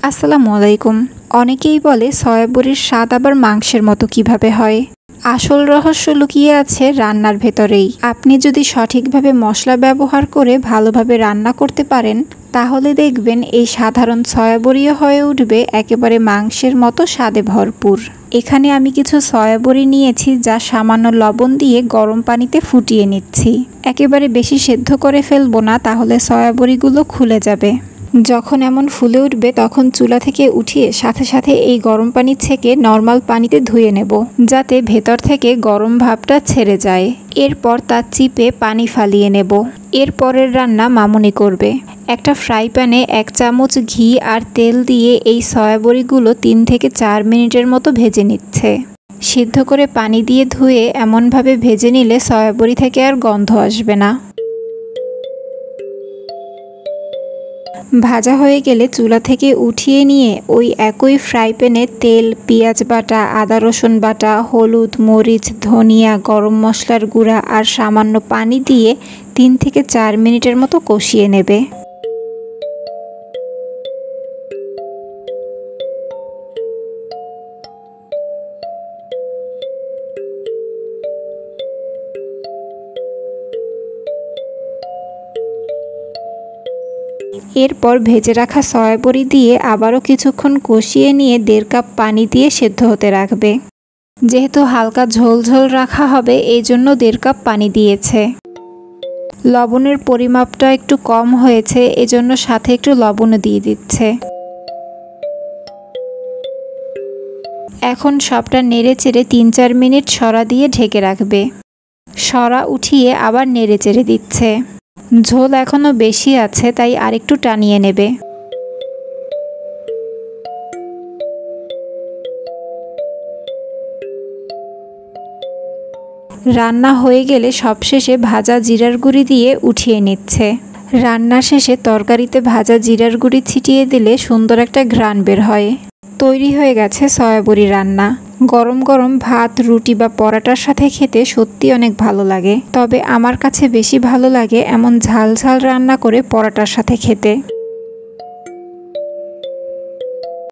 আসসালামু আলাইকুম। অনেকেই বলে সয়া বড়ির স্বাদ আবার মাংসের মতো কিভাবে হয়। আসল রহস্য লুকিয়ে আছে রান্নার ভেতরেই। আপনি যদি সঠিকভাবে মশলা ব্যবহার করে ভালোভাবে রান্না করতে পারেন, তাহলে দেখবেন এই সাধারণ সয়া বড়িও হয়ে উঠবে একেবারে মাংসের মতো স্বাদে ভরপুর। এখানে আমি কিছু সয়া বড়ি নিয়েছি, যা সামান্য লবণ দিয়ে গরম পানিতে ফুটিয়ে নিচ্ছি। একেবারে বেশি সেদ্ধ করে ফেলবো না, তাহলে সয়া বড়িগুলো খুলে যাবে। যখন এমন ফুলে উঠবে তখন চুলা থেকে উঠিয়ে সাথে সাথে এই গরম পানি ছেঁকে নর্মাল পানিতে ধুয়ে নেব, যাতে ভেতর থেকে গরম ভাবটা ছেড়ে যায়। এরপর তা চিপে পানি ফালিয়ে নেব। এরপরের রান্না মামুনি করবে। একটা ফ্রাই প্যানে 1 চামচ ঘি আর তেল দিয়ে এই সয়া বড়িগুলো 3 থেকে 4 মিনিটের মতো ভেজে নিচ্ছে। সিদ্ধ করে পানি দিয়ে ধুয়ে এমনভাবে ভেজে নিলে সয়া বড়ি থেকে আর গন্ধ আসবে না। ভাজা হয়ে গেলে চুলা থেকে উঠিয়ে নিয়ে ওই একই ফ্রাই প্যানে তেল, পেঁয়াজ বাটা, আদা রসুন বাটা, হলুদ, মরিচ, ধনিয়া, গরম মশলার গুঁড়া আর সামান্য পানি দিয়ে 3 থেকে 4 মিনিটের মতো কষিয়ে নেবে। এরপর ভেজে রাখা সয়া বড়ি দিয়ে আবারও কিছুক্ষণ কষিয়ে নিয়ে 1.5 কাপ পানি দিয়ে সেদ্ধ হতে রাখবে। যেহেতু হালকা ঝোল ঝোল রাখা হবে, এই জন্য 1.5 কাপ পানি দিয়েছে। লবণের পরিমাপটা একটু কম হয়েছে, এজন্য সাথে একটু লবণও দিয়ে দিচ্ছে। এখন সবটা নেড়ে চেড়ে 3-4 মিনিট সরা দিয়ে ঢেকে রাখবে। সরা উঠিয়ে আবার নেড়ে চেড়ে দিচ্ছে। ঝোল এখনো বেশি আছে, তাই আরেকটু টানিয়ে নেবে। রান্না হয়ে গেলে সবশেষে ভাজা জিরার গুঁড়ি দিয়ে উঠিয়ে নিচ্ছে। রান্না শেষে তরকারিতে ভাজা জিরার গুঁড়ি ছিটিয়ে দিলে সুন্দর একটা ঘ্রাণ বের হয়। তৈরি হয়ে গেছে সয়া বড়ি রান্না। গরম গরম ভাত, রুটি বা পরোটার সাথে খেতে সত্যি অনেক ভালো লাগে। তবে আমার কাছে বেশি ভালো লাগে এমন ঝাল ঝাল রান্না করে পরোটার সাথে খেতে।